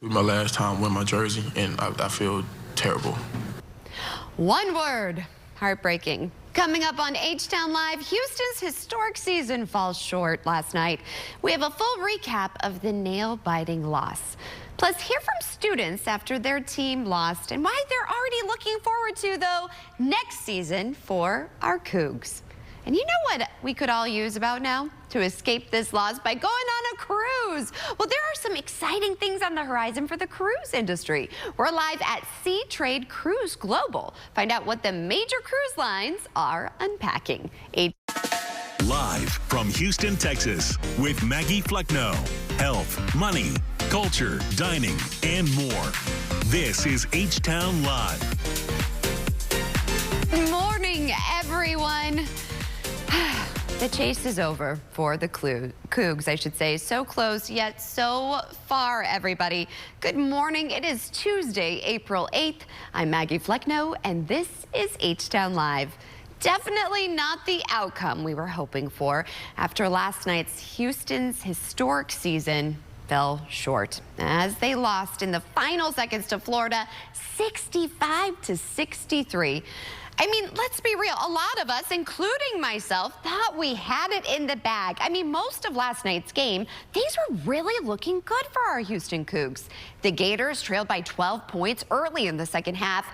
My last time wearing my jersey, and I feel terrible. One word, heartbreaking. Coming up on H-Town Live, Houston's historic season falls short last night. We have a full recap of the nail-biting loss. Plus, hear from students after their team lost and why they're already looking forward to, though, next season for our Cougs. And you know what we could all use about now? To escape this loss by going on a cruise. Well, there are some exciting things on the horizon for the cruise industry. We're live at Sea Trade Cruise Global. Find out what the major cruise lines are unpacking. Live from Houston, Texas, with Maggie Flecknoe. Health, money, culture, dining, and more. This is H-Town Live. Good morning, everyone. The chase is over for the Cougs, I should say. So close, yet so far, everybody. Good morning. It is Tuesday, April 8th. I'm Maggie Flecknoe, and this is H-Town Live. Definitely not the outcome we were hoping for after last night's Houston's historic season fell short as they lost in the final seconds to Florida, 65-63. I mean, let's be real. A lot of us, including myself, thought we had it in the bag. I mean, most of last night's game, things were really looking good for our Houston Cougs. The Gators trailed by 12 points early in the second half.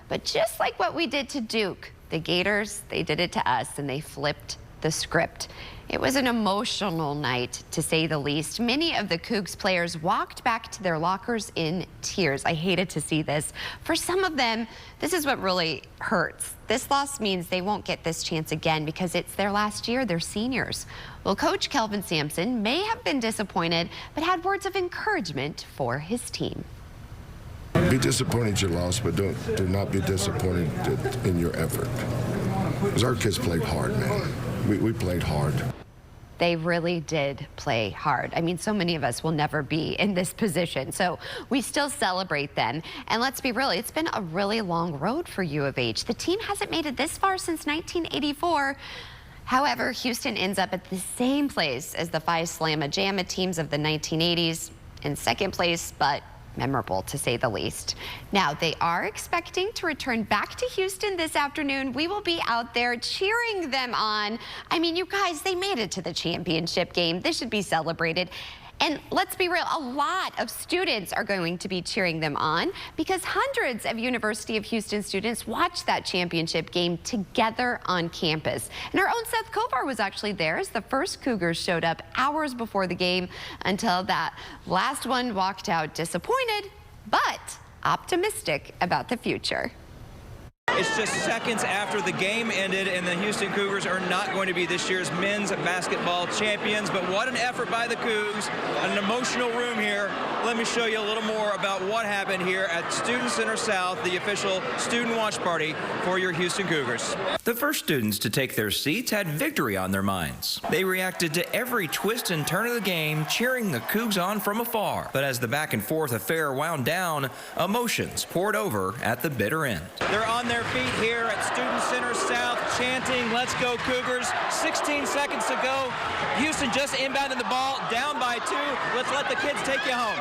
But just like what we did to Duke, the Gators, they did it to us, and they flipped the script. It was an emotional night, to say the least. Many of the Cougs players walked back to their lockers in tears. I hated to see this. For some of them, this is what really hurts. This loss means they won't get this chance again because it's their last year. They're seniors. Well, Coach Kelvin Sampson may have been disappointed, but had words of encouragement for his team. Be disappointed you lost, but do not be disappointed in your effort. Because our kids played hard, man. We played hard. They really did play hard. I mean, so many of us will never be in this position, so we still celebrate them. And let's be real, it's been a really long road for U of H. The team hasn't made it this far since 1984. However, Houston ends up at the same place as the Phi Slamma Jamma teams of the 1980s, in second place, but memorable to say the least. Now, they are expecting to return back to Houston this afternoon. We will be out there cheering them on. I mean, you guys, they made it to the championship game. This should be celebrated. And let's be real, a lot of students are going to be cheering them on because hundreds of University of Houston students watched that championship game together on campus. And our own Seth Kovar was actually there as the first Cougars showed up hours before the game until that last one walked out disappointed, but optimistic about the future. It's just seconds after the game ended, and the Houston Cougars are not going to be this year's men's basketball champions. But what an effort by the Cougs. An emotional room here. Let me show you a little more about what happened here at Student Center South, the official student watch party for your Houston Cougars. The first students to take their seats had victory on their minds. They reacted to every twist and turn of the game, cheering the Cougs on from afar. But as the back and forth affair wound down, emotions poured over at the bitter end. They're on their feet here at Student Center South chanting, "Let's go Cougars." 16 seconds to go. Houston just inbounding the ball, down by 2. Let's let the kids take you home.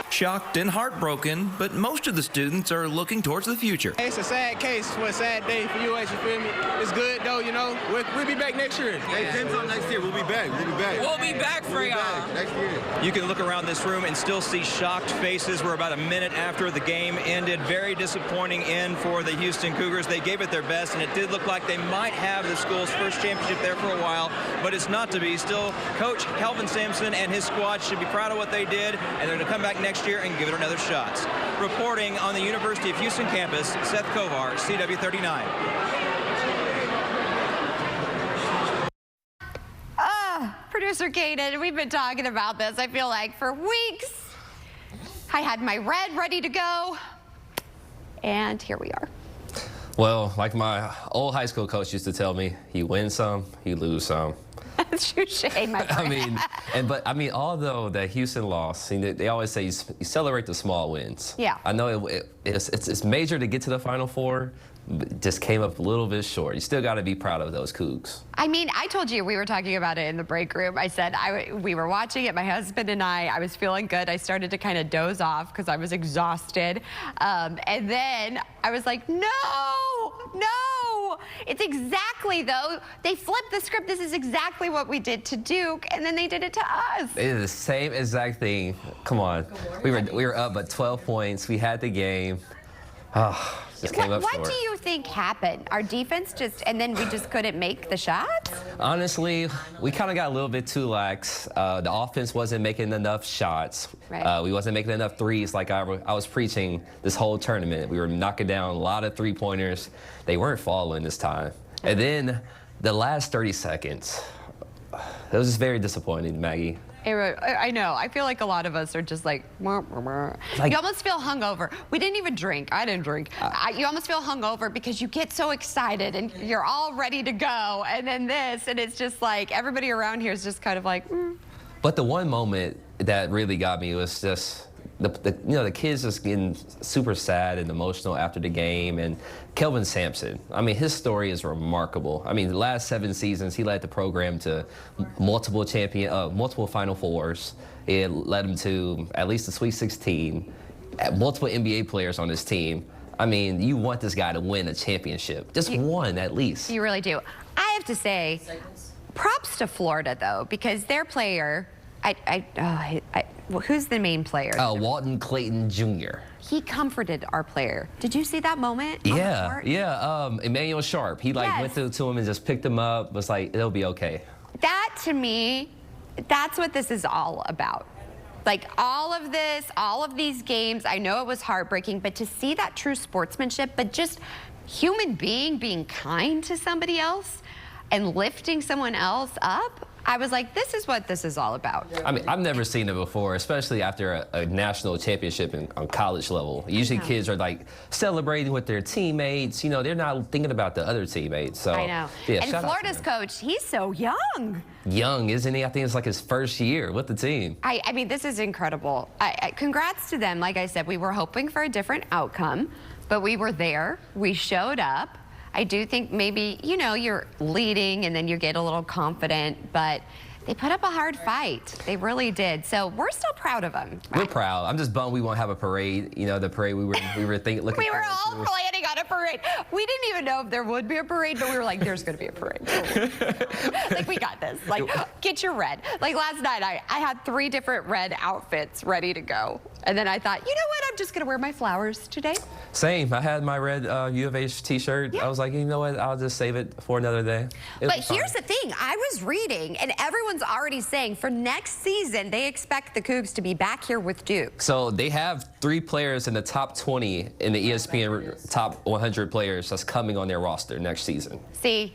Shocked and heartbroken, but most of the students are looking towards the future. It's a sad case for a sad day for UH, you feel me? It's good though, you know. We'll be back next year. Hey, Tim's on next year. We'll be back. We'll be back for y'all. Next year. You can look around this room and still see shocked faces. We're about a minute after the game ended. Very disappointing end for the Houston Cougars. They gave it their best, and it did look like they might have the school's first championship there for a while, but it's not to be. Still, Coach Kelvin Sampson and his squad should be proud of what they did, and they're going to come back next year and give it another shot. Reporting on the University of Houston campus, Seth Kovar, CW39. Producer Kaden, we've been talking about this, I feel like, for weeks. I had my red ready to go, and here we are. Well, like my old high school coach used to tell me, you win some, you lose some. Touche, my friend. I mean, although that Houston lost, they always say you celebrate the small wins. Yeah. I know it's major to get to the Final Four, but just came up a little bit short. You still got to be proud of those Cougs. I mean, I told you, we were talking about it in the break room. I said we were watching it, my husband and I was feeling good. I started to kind of doze off because I was exhausted. And then I was like, no. It's exactly, though, they flipped the script. This is exactly what we did to Duke, and then they did it to us. They did the same exact thing. Come on. We were up by 12 points. We had the game. Just came up short. What do you think happened? Our defense and then we just couldn't make the shots? Honestly, we kind of got a little bit too lax. The offense wasn't making enough shots. Right. We wasn't making enough threes like I was preaching this whole tournament. We were knocking down a lot of three-pointers. They weren't falling this time. And then the last 30 seconds, it was just very disappointing, Maggie. I know. I feel like a lot of us are just like, you almost feel hungover. We didn't even drink. I didn't drink. You almost feel hungover because you get so excited and you're all ready to go. And then this, and it's just like everybody around here is just kind of like, But the one moment that really got me was just the kids just getting super sad and emotional after the game. And Kelvin Sampson, I mean, his story is remarkable. I mean, the last 7 seasons, he led the program to multiple Final Fours. It led him to at least the Sweet 16, multiple NBA players on his team. I mean, you want this guy to win a championship, just one at least. You really do. I have to say, props to Florida, though, because their player, who's the main player? Walton Clayton Jr. He comforted our player. Did you see that moment? Yeah. Emmanuel Sharp. He went to him and just picked him up. Was like, it'll be okay. That to me, that's what this is all about. Like all of this, all of these games. I know it was heartbreaking, but to see that true sportsmanship, but just human being kind to somebody else and lifting someone else up. I was like, this is what this is all about. I mean, I've never seen it before, especially after a national championship on college level. Usually kids are like celebrating with their teammates. You know, they're not thinking about the other teammates. So, I know. Yeah, and Florida's coach, he's so young. Young, isn't he? I think it's like his first year with the team. I mean, this is incredible. Congrats to them. Like I said, we were hoping for a different outcome, but we were there. We showed up. I do think maybe, you're leading and then you get a little confident, but they put up a hard fight. They really did. So we're still proud of them. Right? We're proud. I'm just bummed we won't have a parade. The parade we were thinking. We were all planning on a parade. We didn't even know if there would be a parade, but we were like, there's going to be a parade. Like, we got this. Like, get your red. Like, last night, I had 3 different red outfits ready to go. And then I thought, you know what? I'm just going to wear my flowers today. Same. I had my red U of H t-shirt. Yeah. I was like, you know what? I'll just save it for another day. But here's the thing. I was reading, and everyone's already saying for next season, they expect the Cougs to be back here with Duke. So they have 3 players in the top 20 in the ESPN top 100 players that's coming on their roster next season. See?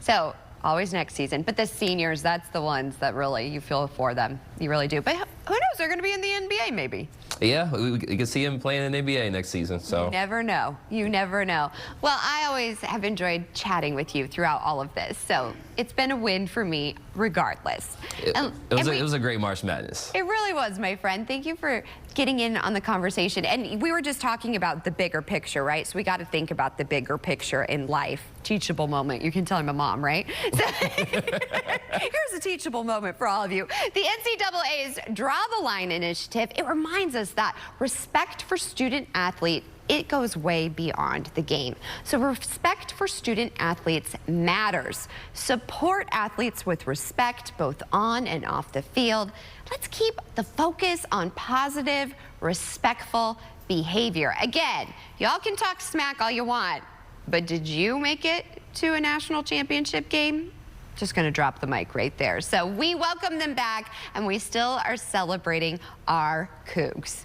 So always next season. But the seniors, that's the ones that really you feel for them. You really do. But who knows? They're going to be in the NBA maybe. Yeah, we can see him playing in the NBA next season. So you never know. You never know. Well, I always have enjoyed chatting with you throughout all of this. So it's been a win for me regardless. It was a great March Madness. It really was, my friend. Thank you for getting in on the conversation. And we were just talking about the bigger picture, right? So we got to think about the bigger picture in life. Teachable moment. You can tell I'm a mom, right? So here's a teachable moment for all of you. The NCAA's Draw the Line initiative, it reminds us that respect for student athlete, it goes way beyond the game. So respect for student athletes matters. Support athletes with respect both on and off the field. Let's keep the focus on positive, respectful behavior. Again, y'all can talk smack all you want, but did you make it to a national championship game? Just going to drop the mic right there. So we welcome them back, and we still are celebrating our Cougs.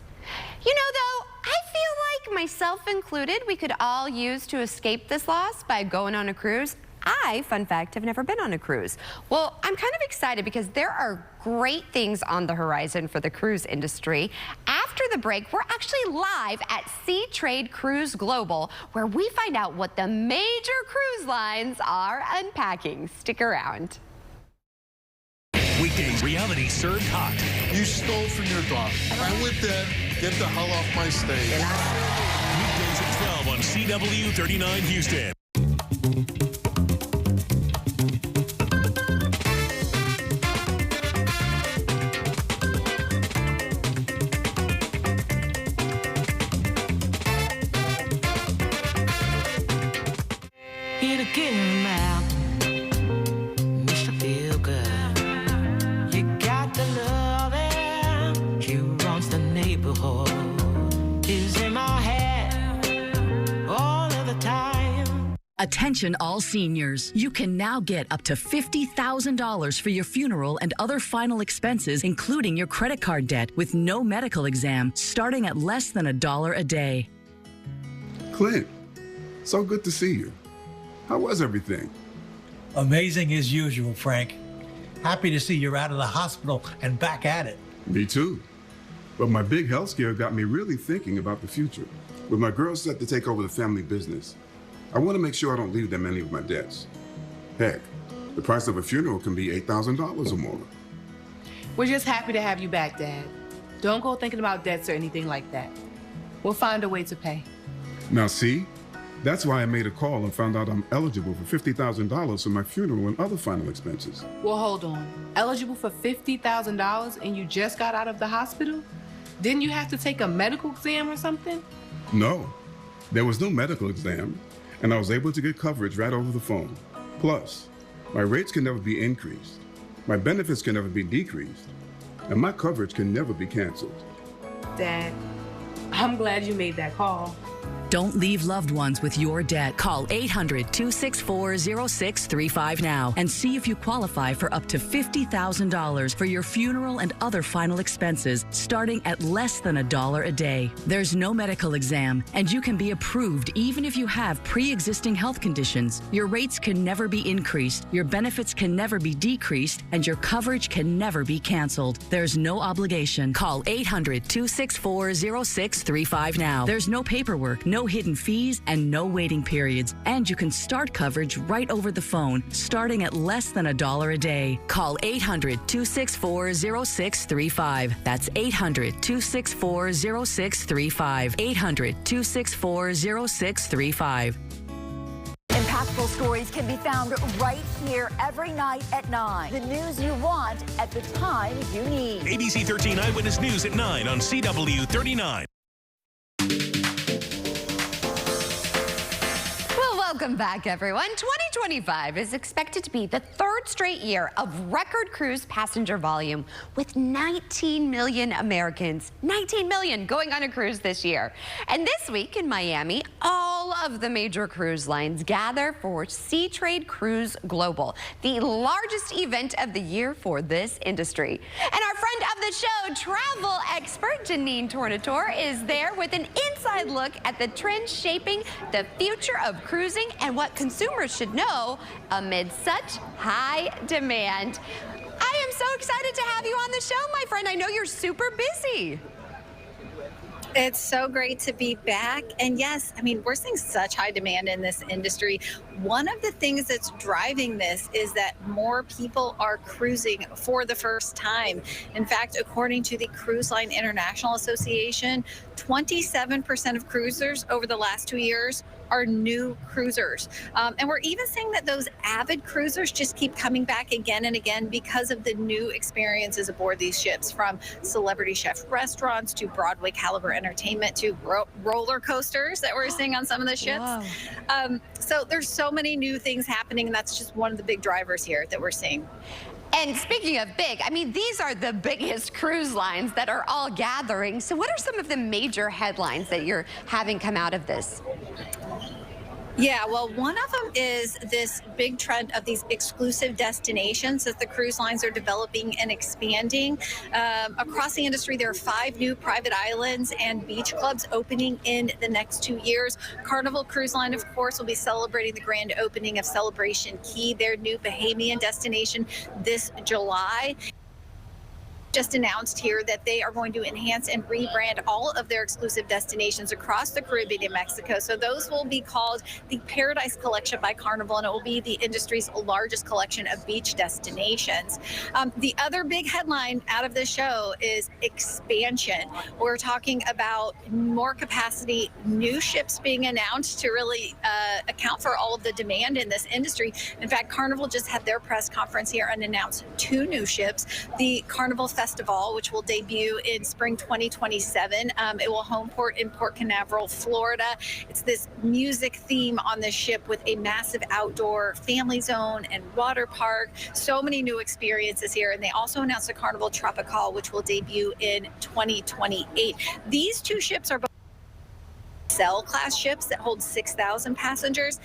You know, though, I feel like, myself included, we could all use to escape this loss by going on a cruise. I, fun fact, have never been on a cruise. Well, I'm kind of excited because there are great things on the horizon for the cruise industry. After the break, we're actually live at Sea Trade Cruise Global, where we find out what the major cruise lines are unpacking. Stick around. Weekdays, reality served hot. You stole from your daughter. I went there, get the hell off my stage. Weekdays at 12 on CW 39 Houston. Attention all seniors. You can now get up to $50,000 for your funeral and other final expenses, including your credit card debt, with no medical exam, starting at less than $1 a day. Clint, so good to see you. How was everything? Amazing as usual, Frank. Happy to see you're out of the hospital and back at it. Me too. But my big health scare got me really thinking about the future. With my girls set to take over the family business, I want to make sure I don't leave them any of my debts. Heck, the price of a funeral can be $8,000 or more. We're just happy to have you back, Dad. Don't go thinking about debts or anything like that. We'll find a way to pay. Now see, that's why I made a call and found out I'm eligible for $50,000 for my funeral and other final expenses. Well, hold on. Eligible for $50,000 and you just got out of the hospital? Didn't you have to take a medical exam or something? No, there was no medical exam, and I was able to get coverage right over the phone. Plus, my rates can never be increased, my benefits can never be decreased, and my coverage can never be canceled. Dad, I'm glad you made that call. Don't leave loved ones with your debt. Call 800-264-0635 now and see if you qualify for up to $50,000 for your funeral and other final expenses, starting at less than $1 a day. There's no medical exam, and you can be approved even if you have pre-existing health conditions. Your rates can never be increased, your benefits can never be decreased, and your coverage can never be canceled. There's no obligation. Call 800-264-0635 now. There's no paperwork, no hidden fees, and no waiting periods. And you can start coverage right over the phone, starting at less than $1 a day. Call 800-264-0635. That's 800-264-0635. 800-264-0635. Impactful stories can be found right here every night at 9. The news you want at the time you need. ABC 13 Eyewitness News at 9 on CW 39. Welcome back, everyone. 2025 is expected to be the third straight year of record cruise passenger volume, with 19 million Americans, 19 million going on a cruise this year. And this week in Miami, all of the major cruise lines gather for Seatrade Cruise Global, the largest event of the year for this industry. And our friend of the show, travel expert Janine Tornatore, is there with an inside look at the trends shaping the future of cruising and what consumers should know amid such high demand. I am so excited to have you on the show, my friend. I know you're super busy. It's so great to be back. And yes, I mean, we're seeing such high demand in this industry. One of the things that's driving this is that more people are cruising for the first time. In fact, according to the Cruise Line International Association, 27% of cruisers over the last 2 years are new cruisers. And we're even seeing that those avid cruisers just keep coming back again and again because of the new experiences aboard these ships, from celebrity chef restaurants to Broadway caliber entertainment to roller coasters that we're seeing on some of the ships. So there's so many new things happening, and that's just one of the big drivers here that we're seeing. And speaking of big, I mean, these are the biggest cruise lines that are all gathering. So what are some of the major headlines that you're having come out of this? Yeah, well, one of them is this big trend of these exclusive destinations that the cruise lines are developing and expanding. Across the industry, there are 5 new private islands and beach clubs opening in the next 2 years. Carnival Cruise Line, of course, will be celebrating the grand opening of Celebration Key, their new Bahamian destination, this July. just announced here that they are going to enhance and rebrand all of their exclusive destinations across the Caribbean and Mexico. So those will be called the Paradise Collection by Carnival, and it will be the industry's largest collection of beach destinations. The other big headline out of this show is expansion. We're talking about more capacity, new ships being announced to really account for all of the demand in this industry. In fact, Carnival just had their press conference here and announced 2 new ships. The Carnival Festival, which will debut in spring 2027. It will home port in Port Canaveral, Florida. It's this music theme on the ship with a massive outdoor family zone and water park. So many new experiences here. And they also announced the Carnival Tropical, which will debut in 2028. These 2 ships are both Cell class ships that hold 6,000 passengers.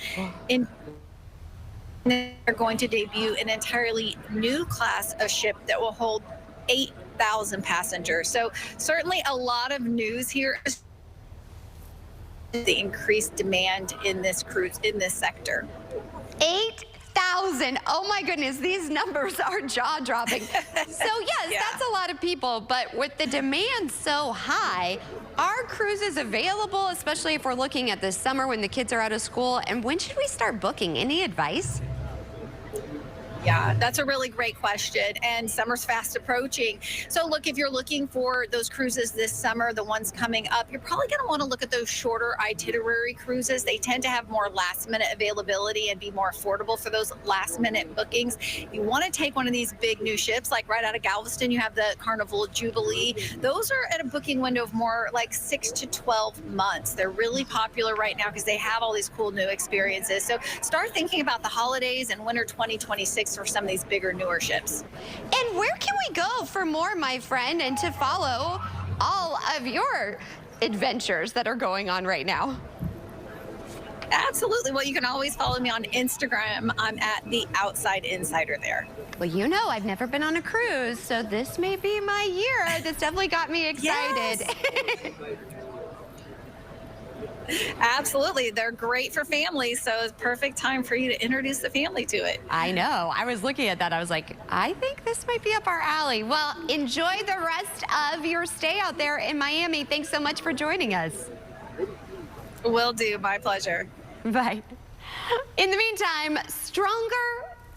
They're going to debut an entirely new class of ship that will hold 8,000 passengers. So certainly a lot of news here. The increased demand in this cruise, in this sector. 8,000. Oh my goodness, these numbers are jaw-dropping. So yes, that's a lot of people, but with the demand so high, are cruises available, especially if we're looking at this summer when the kids are out of school? And when should we start booking? Any advice? Yeah, that's a really great question, and summer's fast approaching. So look, if you're looking for those cruises this summer, the ones coming up, you're probably going to want to look at those shorter itinerary cruises. They tend to have more last-minute availability and be more affordable for those last-minute bookings. You want to take one of these big new ships, like right out of Galveston, you have the Carnival Jubilee. Those are at a booking window of more like 6 to 12 months. They're really popular right now because they have all these cool new experiences. So start thinking about the holidays and winter 2026 for some of these bigger, newer ships. And where can we go for more, my friend, and to follow all of your adventures that are going on right now? Absolutely. Well, you can always follow me on Instagram. I'm at The Outside Insider there. Well, you know, I've never been on a cruise, so this may be my year. This definitely got me excited. Yes. Absolutely. They're great for families, so it's perfect time for you to introduce the family to it. I know. I was looking at that. I was like, I think this might be up our alley. Well, enjoy the rest of your stay out there in Miami. Thanks so much for joining us. Will do. My pleasure. Bye. In the meantime, stronger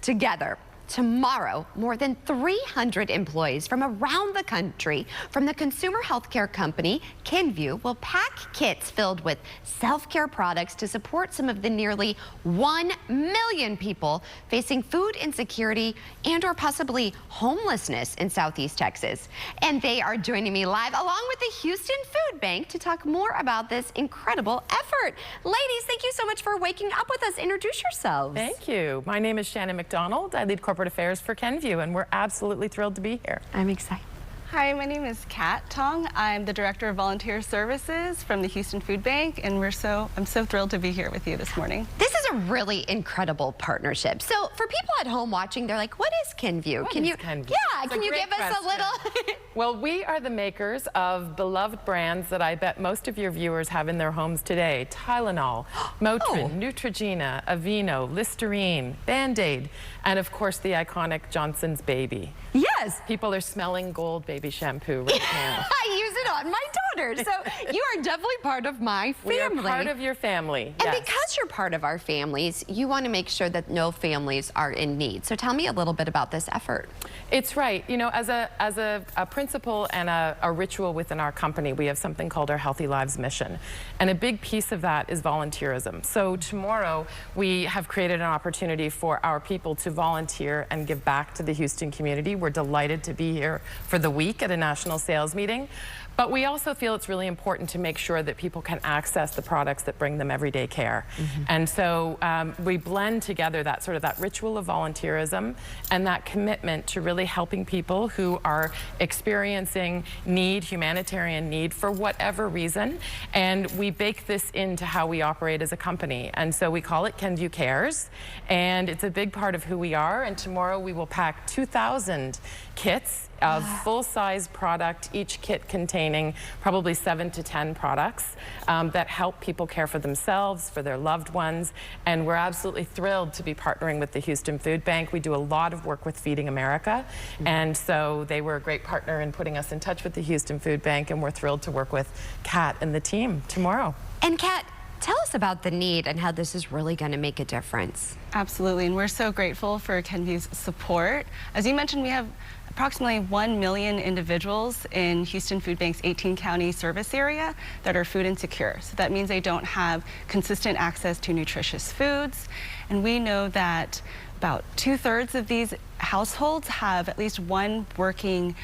together. Tomorrow, more than 300 employees from around the country from the consumer healthcare company Kenvue will pack kits filled with self-care products to support some of the nearly 1 million people facing food insecurity and or possibly homelessness in Southeast Texas. And they are joining me live along with the Houston Food Bank to talk more about this incredible effort. Ladies, thank you so much for waking up with us. Introduce yourselves. Thank you. My name is Shannon McDonald. I lead corporate affairs for Kenvue, and we're absolutely thrilled to be here. I'm excited. Hi, my name is Kat Tong. I'm the Director of Volunteer Services from the Houston Food Bank, and I'm so thrilled to be here with you this morning. This is a really incredible partnership. So for people at home watching, they're like, what is Kenvue? Can you give us a little? Well, we are the makers of beloved brands that I bet most of your viewers have in their homes today. Tylenol, Motrin, Neutrogena, Aveeno, Listerine, Band-Aid, and of course the iconic Johnson's Baby. Yes. People are smelling gold baby shampoo right now. I use it on my daughter. So you are definitely part of my family. We are part of your family. And because you're part of our families, you want to make sure that no families are in need. So tell me a little bit about this effort. It's right. You know, as a principle and a ritual within our company, we have something called our Healthy Lives mission. And a big piece of that is volunteerism. So tomorrow we have created an opportunity for our people to volunteer and give back to the Houston community. We're delighted to be here for the week at a national sales meeting. But we also feel it's really important to make sure that people can access the products that bring them everyday care. And so we blend together that sort of that ritual of volunteerism and that commitment to really helping people who are experiencing need, humanitarian need, for whatever reason. And we bake this into how we operate as a company. And so we call it Kenvue Cares. And it's a big part of who we are. And tomorrow we will pack 2,000 kits a full-size product, each kit containing probably 7 to 10 products that help people care for themselves, for their loved ones, and we're absolutely thrilled to be partnering with the Houston Food Bank. We do a lot of work with Feeding America, and so they were a great partner in putting us in touch with the Houston Food Bank, and we're thrilled to work with Kat and the team tomorrow. And Kat, tell us about the need and how this is really going to make a difference. Absolutely, and we're so grateful for Kenvue's support. As you mentioned, we have approximately 1 million individuals in Houston Food Bank's 18-county service area that are food insecure. So that means they don't have consistent access to nutritious foods. And we know that about 2/3 of these households have at least one working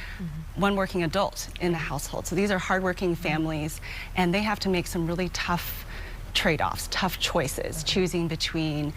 adult in the household. So these are hardworking families, and they have to make some really tough trade-offs, tough choices, choosing between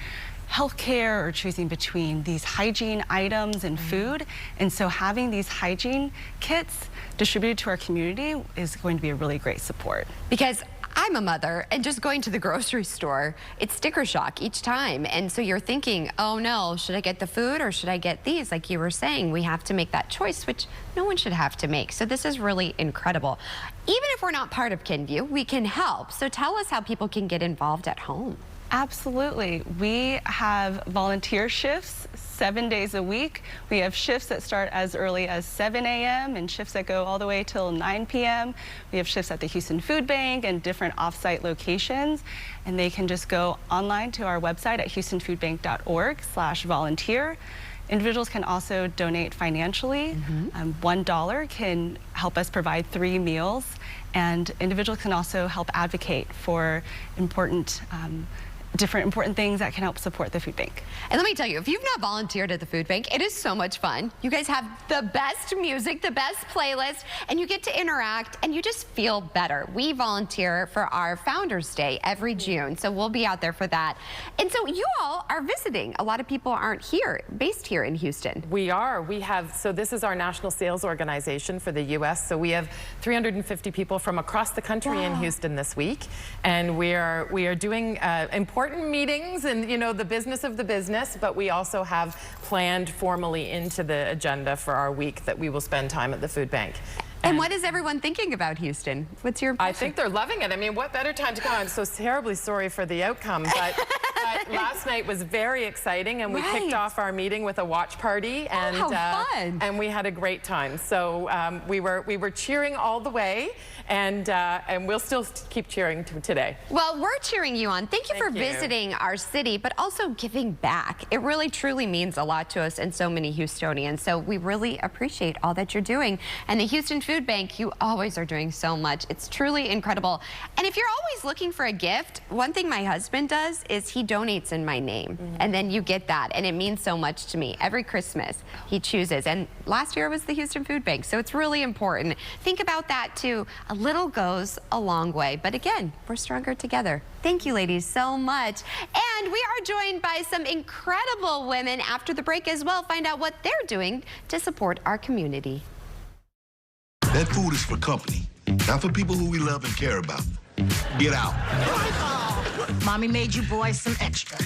healthcare or choosing between these hygiene items and food. And so having these hygiene kits distributed to our community is going to be a really great support. Because I'm a mother, and just going to the grocery store, it's sticker shock each time. And so you're thinking, oh no, should I get the food or should I get these? Like you were saying, we have to make that choice, which no one should have to make. So this is really incredible. Even if we're not part of Kenvue, we can help. So tell us how people can get involved at home. Absolutely. We have volunteer shifts 7 days a week. We have shifts that start as early as 7 a.m. and shifts that go all the way till 9 p.m. We have shifts at the Houston Food Bank and different off-site locations. And they can just go online to our website at houstonfoodbank.org/volunteer. Individuals can also donate financially. $1 can help us provide 3 meals. And individuals can also help advocate for different important things that can help support the food bank. And let me tell you, if you've not volunteered at the food bank, it is so much fun. You guys have the best music, the best playlist, and you get to interact and you just feel better. We volunteer for our Founders Day every June, so we'll be out there for that. And so you all are visiting. A lot of people aren't based here in Houston. We are. So this is our national sales organization for the U.S. So we have 350 people from across the country in Houston this week, and we are doing important meetings and, you know, the business of the business, but we also have planned formally into the agenda for our week that we will spend time at the food bank. And what is everyone thinking about Houston? What's your impression? I think they're loving it. I mean, what better time to go? I'm so terribly sorry for the outcome, but last night was very exciting, and we kicked off our meeting with a watch party, and how fun. And we had a great time. So we were cheering all the way, and we'll still keep cheering today. Well, we're cheering you on. Thank you for visiting our city, but also giving back. It really truly means a lot to us and so many Houstonians. So we really appreciate all that you're doing. And the Houston Food Bank, you always are doing so much. It's truly incredible. And if you're always looking for a gift, one thing my husband does is he donates in my name. And then you get that. And it means so much to me. Every Christmas he chooses. And last year was the Houston Food Bank. So it's really important. Think about that too. A little goes a long way. But again, we're stronger together. Thank you, ladies, so much. And we are joined by some incredible women after the break as well. Find out what they're doing to support our community. That food is for company, not for people who we love and care about. Get out. Mommy made you boys some extra.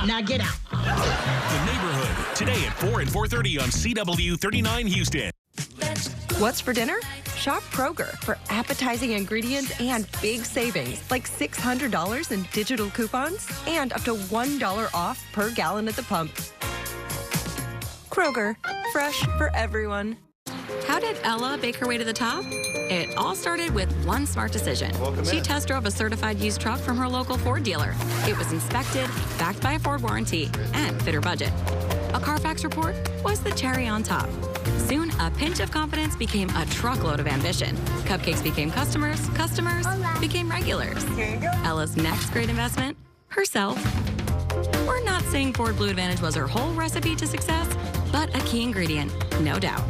Now get out. The Neighborhood, today at 4 and 4:30 on CW 39 Houston. What's for dinner? Shop Kroger for appetizing ingredients and big savings, like $600 in digital coupons and up to $1 off per gallon at the pump. Kroger, fresh for everyone. How did Ella bake her way to the top? It all started with one smart decision. She test drove a certified used truck from her local Ford dealer. It was inspected, backed by a Ford warranty, and fit her budget. A Carfax report was the cherry on top. Soon, a pinch of confidence became a truckload of ambition. Cupcakes became customers, customers became regulars. Ella's next great investment? Herself. We're not saying Ford Blue Advantage was her whole recipe to success, but a key ingredient, no doubt.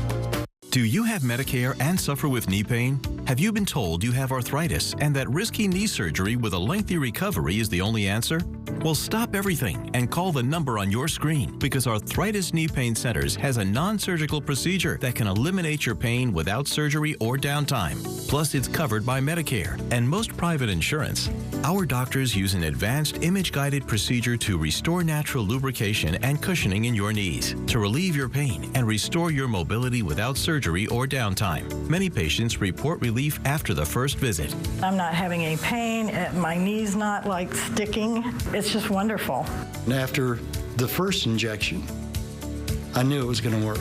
Do you have Medicare and suffer with knee pain? Have you been told you have arthritis and that risky knee surgery with a lengthy recovery is the only answer? Well, stop everything and call the number on your screen, because Arthritis Knee Pain Centers has a non-surgical procedure that can eliminate your pain without surgery or downtime. Plus, it's covered by Medicare and most private insurance. Our doctors use an advanced image-guided procedure to restore natural lubrication and cushioning in your knees, to relieve your pain and restore your mobility without surgery or downtime. Many patients report relief after the first visit. I'm not having any pain. My knee's not like sticking. It's just wonderful. And after the first injection, I knew it was going to work.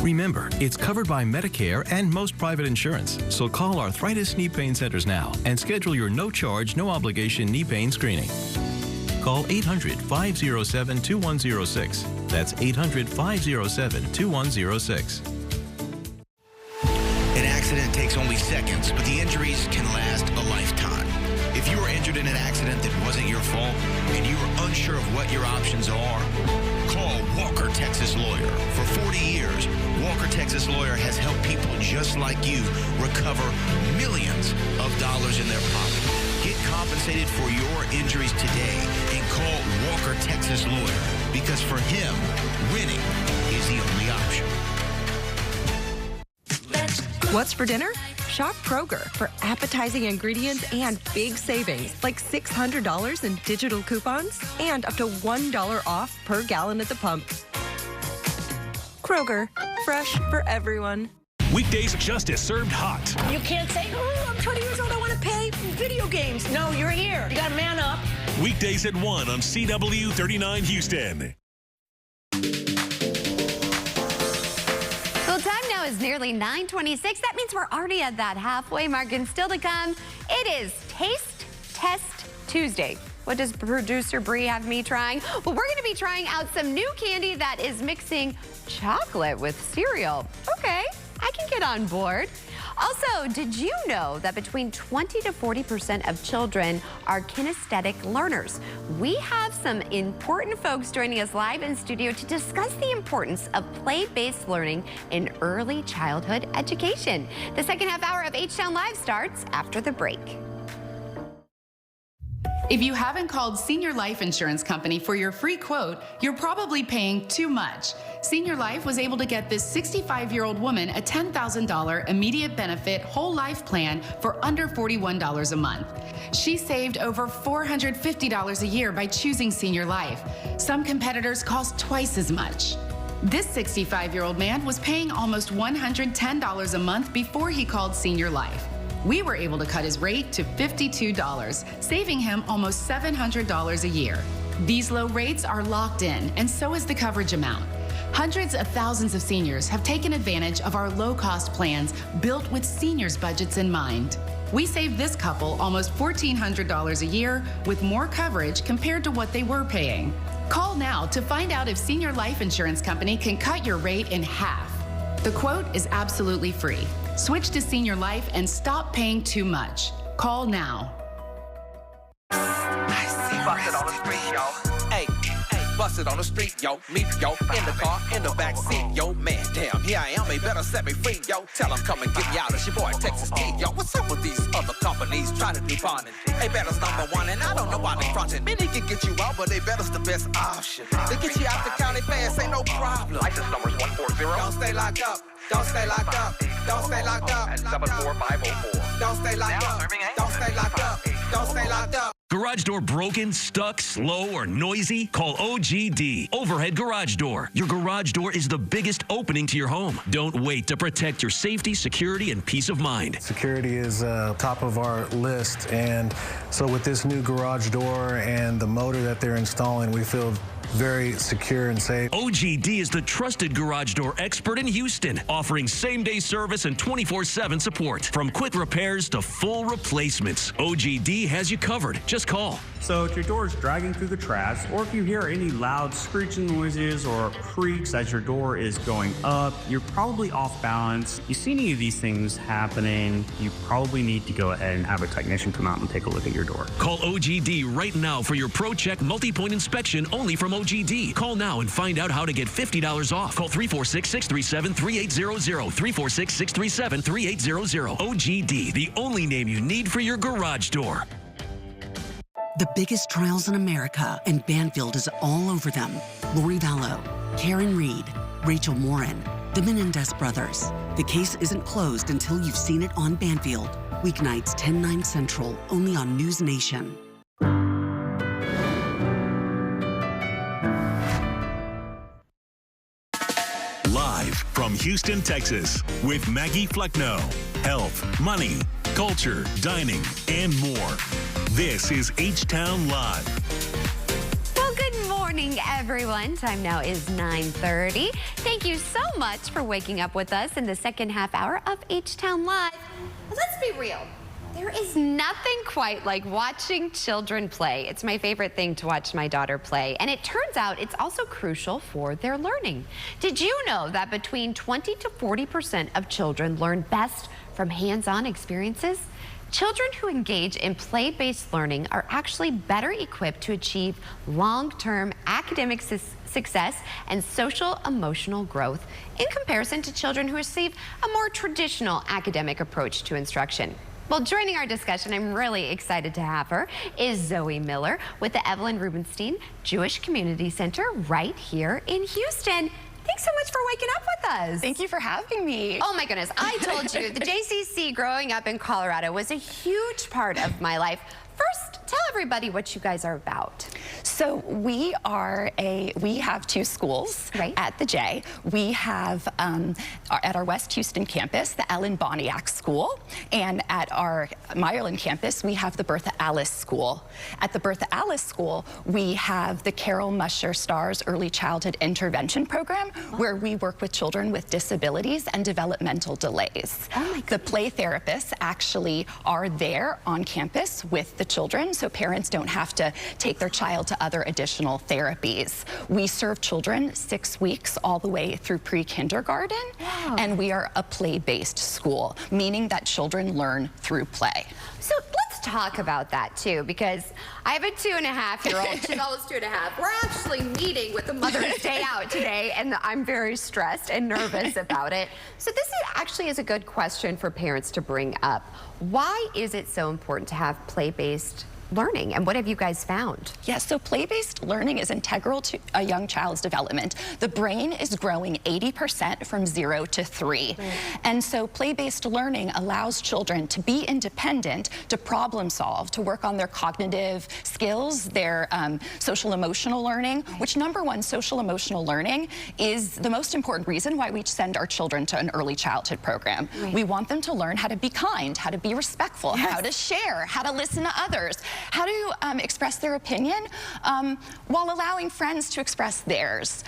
Remember, it's covered by Medicare and most private insurance. So call Arthritis Knee Pain Centers now and schedule your no-charge, no-obligation knee pain screening. Call 800-507-2106. That's 800-507-2106. An accident takes only seconds, but the injuries can last a lifetime. If you were injured in an accident that wasn't your fault and you were unsure of what your options are, call Walker Texas Lawyer. For 40 years, Walker Texas Lawyer has helped people just like you recover millions of dollars in their pocket. Get compensated for your injuries today and call Walker Texas Lawyer, because for him, winning is the only option. What's for dinner? Shop Kroger for appetizing ingredients and big savings, like $600 in digital coupons and up to $1 off per gallon at the pump. Kroger, fresh for everyone. Weekdays just as served hot. You can't say, oh, I'm 20 years old, I want to pay video games. No, you're here. You got to man up. Weekdays at 1 on CW 39 Houston. Well, time now is nearly 9:26. That means we're already at that halfway mark, and still to come, it is Taste Test Tuesday. What does producer Bree have me trying? Well, we're going to be trying out some new candy that is mixing chocolate with cereal. Okay, I can get on board. Also, did you know that between 20 to 40% of children are kinesthetic learners? We have some important folks joining us live in studio to discuss the importance of play-based learning in early childhood education. The second half hour of H-Town Live starts after the break. If you haven't called Senior Life Insurance Company for your free quote, you're probably paying too much. Senior Life was able to get this 65-year-old woman a $10,000 immediate benefit whole life plan for under $41 a month. She saved over $450 a year by choosing Senior Life. Some competitors cost twice as much. This 65-year-old man was paying almost $110 a month before he called Senior Life. We were able to cut his rate to $52, saving him almost $700 a year. These low rates are locked in, and so is the coverage amount. Hundreds of thousands of seniors have taken advantage of our low-cost plans built with seniors' budgets in mind. We saved this couple almost $1,400 a year with more coverage compared to what they were paying. Call now to find out if Senior Life Insurance Company can cut your rate in half. The quote is absolutely free. Switch to Senior Life and stop paying too much. Call now. Busted on the street, yo. Hey, busted on the street, yo. Me, yo, in the car, in the back seat, yo. Man, damn, here I am, they better set me free, yo. Tell them come and get me out, it's your boy Texas Kid, yo. What's up with these other companies trying to do bonding? They better's number one, and I don't know why they frontin'. Many can get you out, but they better's the best option. They get you out the county fast, ain't no problem. License number's 140. Don't stay locked up. Don't stay locked up. Don't stay locked up. At 74504. Don't stay locked up. Don't stay locked up. Don't stay locked up. Garage door broken, stuck, slow, or noisy? Call OGD, Overhead Garage Door. Your garage door is the biggest opening to your home. Don't wait to protect your safety, security, and peace of mind. Security is top of our list, and so with this new garage door and the motor that they're installing, we feel very secure and safe. OGD is the trusted garage door expert in Houston, offering same-day service and 24/7 support. From quick repairs to full replacements, OGD has you covered. Just Just call. So if your door is dragging through the trash, or if you hear any loud screeching noises or creaks as your door is going up, you're probably off balance. You see any of these things happening, you probably need to go ahead and have a technician come out and take a look at your door. Call OGD right now for your ProCheck multi-point inspection only from OGD. Call now and find out how to get $50 off. Call 346-637-3800. 346-637-3800. OGD, the only name you need for your garage door. The biggest trials in America, and Banfield is all over them. Lori Vallow, Karen Reed, Rachel Morin, the Menendez brothers. The case isn't closed until you've seen it on Banfield. Weeknights 10/9 Central, only on News Nation. Live from Houston, Texas, with Maggie Flecknoe. Health, money, culture, dining, and more. This is H-Town Live. Well, good morning, everyone. Time now is 9:30. Thank you so much for waking up with us in the second half hour of H-Town Live. Let's be real. There is nothing quite like watching children play. It's my favorite thing to watch my daughter play. And it turns out it's also crucial for their learning. Did you know that between 20 to 40% of children learn best from hands-on experiences? Children who engage in play-based learning are actually better equipped to achieve long-term academic success and social-emotional growth in comparison to children who receive a more traditional academic approach to instruction. Well, joining our discussion, I'm really excited to have her, is Zoe Miller with the Evelyn Rubenstein Jewish Community Center right here in Houston. Thanks so much for waking up with us. Thank you for having me. Oh my goodness, I told you, the JCC growing up in Colorado was a huge part of my life. First, tell everybody what you guys are about. So we have two schools at the J. We have at our West Houston campus, the Ellen Boniak School, and at our Meyerland campus, we have the Bertha Alice School. At the Bertha Alice School, we have the Carol Musher Stars Early Childhood Intervention Program, where we work with children with disabilities and developmental delays. The play therapists actually are there on campus with the children, so parents don't have to take their child to other additional therapies. We serve children 6 weeks all the way through pre-kindergarten, and we are a play-based school, meaning that children learn through play. So let's talk about that too, because I have a 2.5-year-old. She's almost 2.5. We're actually meeting with the Mother's Day Out today, and I'm very stressed and nervous about it. So this actually is a good question for parents to bring up. Why is it so important to have play-based learning, and what have you guys found? Yeah, so play-based learning is integral to a young child's development. The brain is growing 80% from 0 to 3. And so play-based learning allows children to be independent, to problem solve, to work on their cognitive skills, their social emotional learning, which #1, social emotional learning is the most important reason why we send our children to an early childhood program. We want them to learn how to be kind, how to be respectful, how to share, how to listen to others, how to express their opinion while allowing friends to express theirs.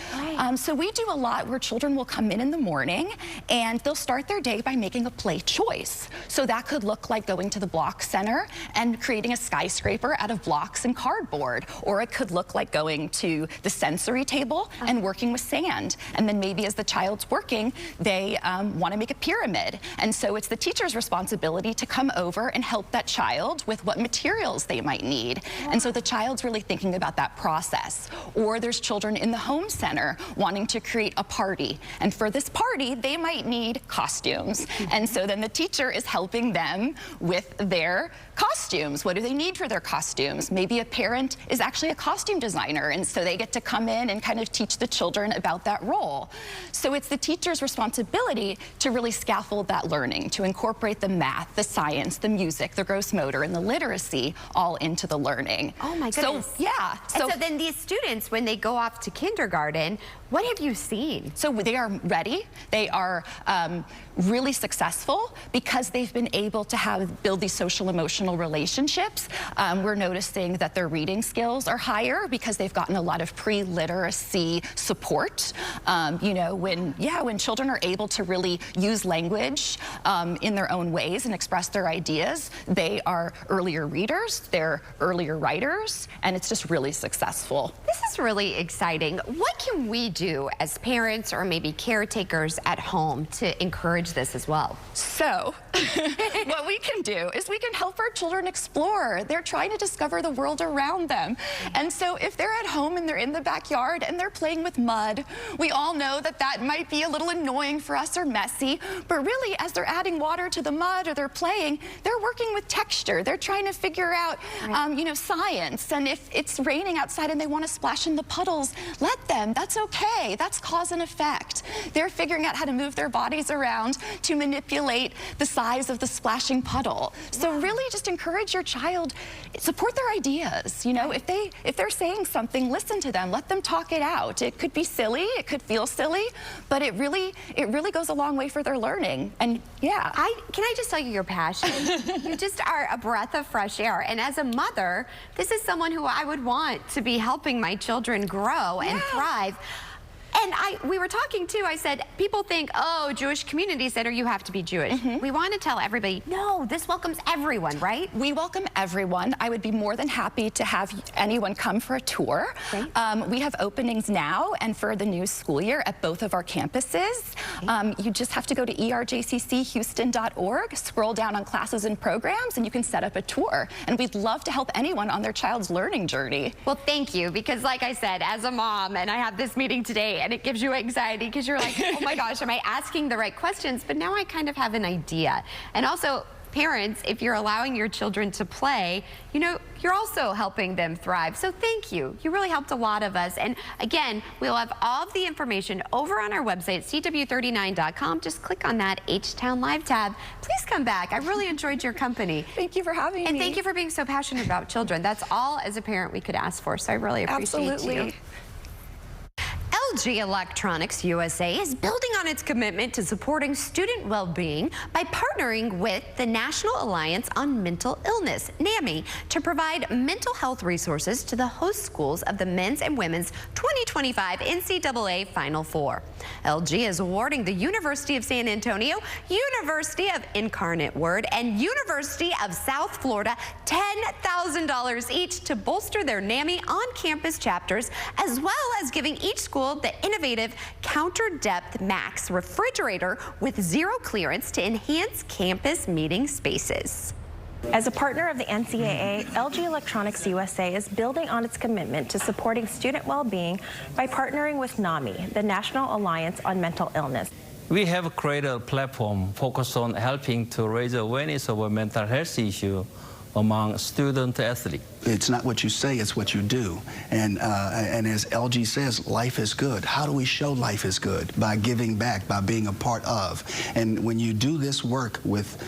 So we do a lot where children will come in the morning and they'll start their day by making a play choice. So that could look like going to the block center and creating a skyscraper out of blocks and cardboard, or it could look like going to the sensory table and working with sand. And then maybe as the child's working, they want to make a pyramid. And so it's the teacher's responsibility to come over and help that child with what materials they might need. And so the child's really thinking about that process. Or there's children in the home center wanting to create a party. And for this party, they might need costumes. And so then the teacher is helping them with their costumes. What do they need for their costumes? Maybe a parent is actually a costume designer, and so they get to come in and kind of teach the children about that role. So it's the teacher's responsibility to really scaffold that learning, to incorporate the math, the science, the music, the gross motor, and the literacy all into the learning. Oh my goodness. So, yeah. So then these students, when they go off to kindergarten, what have you seen? So they are ready. They are really successful because they've been able to build these social emotional relationships. We're noticing that their reading skills are higher because they've gotten a lot of pre-literacy support. You know, when children are able to really use language in their own ways and express their ideas, they are earlier readers, they're earlier writers, and it's just really successful. This is really exciting. What can we do as parents or maybe caretakers at home to encourage this as well? So, what we can do is we can help our children explore. They're trying to discover the world around them. And so if they're at home and they're in the backyard and they're playing with mud, we all know that that might be a little annoying for us or messy, but really as they're adding water to the mud or they're playing, they're working with texture. They're trying to figure out, you know, science. And if it's raining outside and they want to splash in the puddles, let them. That's okay. That's cause and effect. They're figuring out how to move their bodies around to manipulate the size of the splashing puddle. So really just encourage your child, support their ideas. You know, if they're saying something, listen to them, let them talk it out. It could be silly, it could feel silly, but it really goes a long way for their learning. And yeah. Can I just tell you your passion? You just are a breath of fresh air. And as a mother, this is someone who I would want to be helping my children grow and thrive. And we were talking too, I said, people think, oh, Jewish Community Center, you have to be Jewish. We want to tell everybody, no, this welcomes everyone, right? We welcome everyone. I would be more than happy to have anyone come for a tour. We have openings now and for the new school year at both of our campuses. You just have to go to erjcchouston.org, scroll down on classes and programs, and you can set up a tour. And we'd love to help anyone on their child's learning journey. Well, thank you, because like I said, as a mom, and I have this meeting today, and it gives you anxiety because you're like, oh my gosh, am I asking the right questions? But now I kind of have an idea. And also, parents, if you're allowing your children to play, you know, you're also helping them thrive. So thank you. You really helped a lot of us. And again, we'll have all of the information over on our website, cw39.com. Just click on that H-Town Live tab. Please come back. I really enjoyed your company. Thank you for having me. And thank you for being so passionate about children. That's all as a parent we could ask for. So I really appreciate you. LG Electronics USA is building on its commitment to supporting student well-being by partnering with the National Alliance on Mental Illness, NAMI, to provide mental health resources to the host schools of the men's and women's 2025 NCAA Final Four. LG is awarding the University of San Antonio, University of Incarnate Word, and University of South Florida $10,000 each to bolster their NAMI on-campus chapters, as well as giving each school the innovative Counter Depth Max refrigerator with zero clearance to enhance campus meeting spaces. As a partner of the NCAA, LG Electronics USA is building on its commitment to supporting student well-being by partnering with NAMI, the National Alliance on Mental Illness. We have created a platform focused on helping to raise awareness of a mental health issue among student athletes. It's not what you say, it's what you do. And as LG says, life is good. How do we show life is good? By giving back, by being a part of. And when you do this work with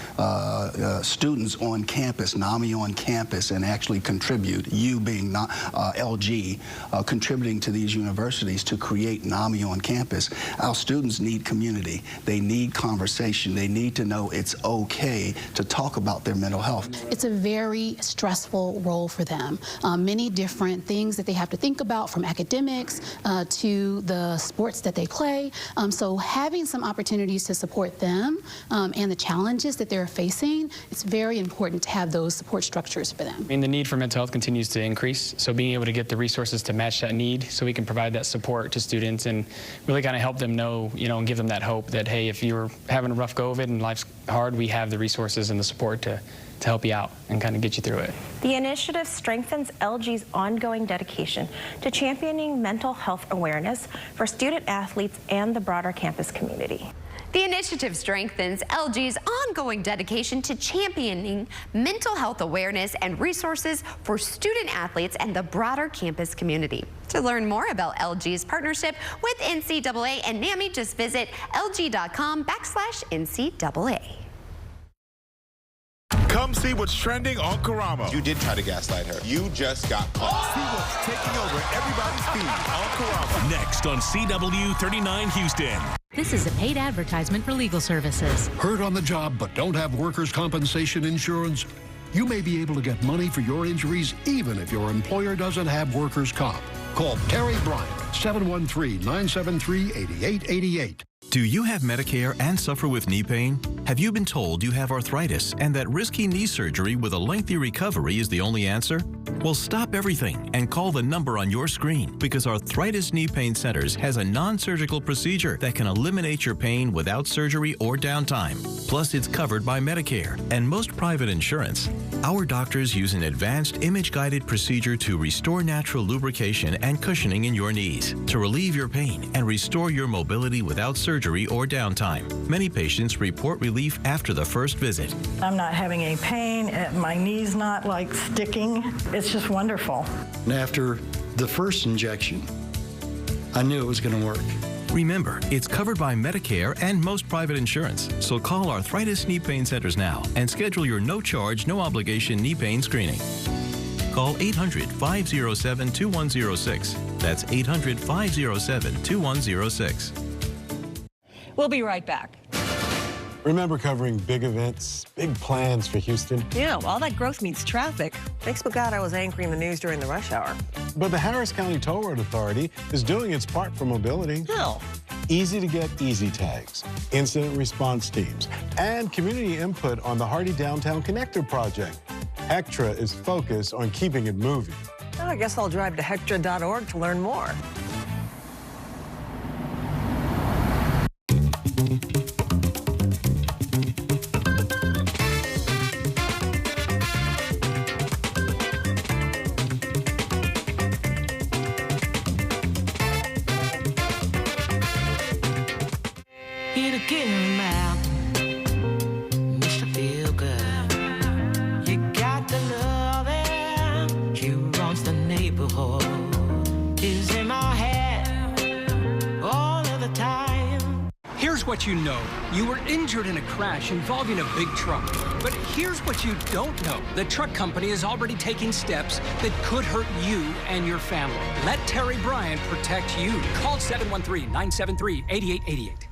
students on campus, NAMI on campus, and actually contribute, you being LG, contributing to these universities to create NAMI on campus, our students need community. They need conversation. They need to know it's okay to talk about their mental health. It's a very stressful role for them. Many different things that they have to think about, from academics to the sports that they play. So having some opportunities to support them and the challenges that they're facing, it's very important to have those support structures for them. I mean, the need for mental health continues to increase, so being able to get the resources to match that need so we can provide that support to students and really kind of help them know, you know, and give them that hope that, hey, if you're having a rough go of it and life's hard, we have the resources and the support to help you out and kind of get you through it. The initiative strengthens LG's ongoing dedication to championing mental health awareness for student athletes and the broader campus community. The initiative strengthens LG's ongoing dedication to championing mental health awareness and resources for student athletes and the broader campus community. To learn more about LG's partnership with NCAA and NAMI, just visit lg.com/NCAA. Come see what's trending on Karamo. You did try to gaslight her. You just got caught. See what's taking over everybody's feed on Karamo. Next on CW39 Houston. This is a paid advertisement for legal services. Hurt on the job but don't have workers' compensation insurance? You may be able to get money for your injuries even if your employer doesn't have workers' comp. Call Terry Bryant, 713-973-8888. Do you have Medicare and suffer with knee pain? Have you been told you have arthritis and that risky knee surgery with a lengthy recovery is the only answer? Well, stop everything and call the number on your screen because Arthritis Knee Pain Centers has a non-surgical procedure that can eliminate your pain without surgery or downtime. Plus, it's covered by Medicare and most private insurance. Our doctors use an advanced image-guided procedure to restore natural lubrication and cushioning in your knees to relieve your pain and restore your mobility without surgery or downtime. Many patients report relief after the first visit. I'm not having any pain. My knee's not like sticking. It's just wonderful. And after the first injection, I knew it was going to work. Remember, it's covered by Medicare and most private insurance. So call Arthritis Knee Pain Centers now and schedule your no-charge, no-obligation knee pain screening. Call 800-507-2106. That's 800-507-2106. We'll be right back. Remember covering big events, big plans for Houston? Yeah, all that growth means traffic. Thanks to God I was anchoring the news during the rush hour. But the Harris County Toll Road Authority is doing its part for mobility. How? Easy to get easy tags, incident response teams, and community input on the Hardy Downtown Connector Project. HECTRA is focused on keeping it moving. Well, I guess I'll drive to hectra.org to learn more. What you know. You were injured in a crash involving a big truck. But here's what you don't know. The truck company is already taking steps that could hurt you and your family. Let Terry Bryant protect you. Call 713-973-8888.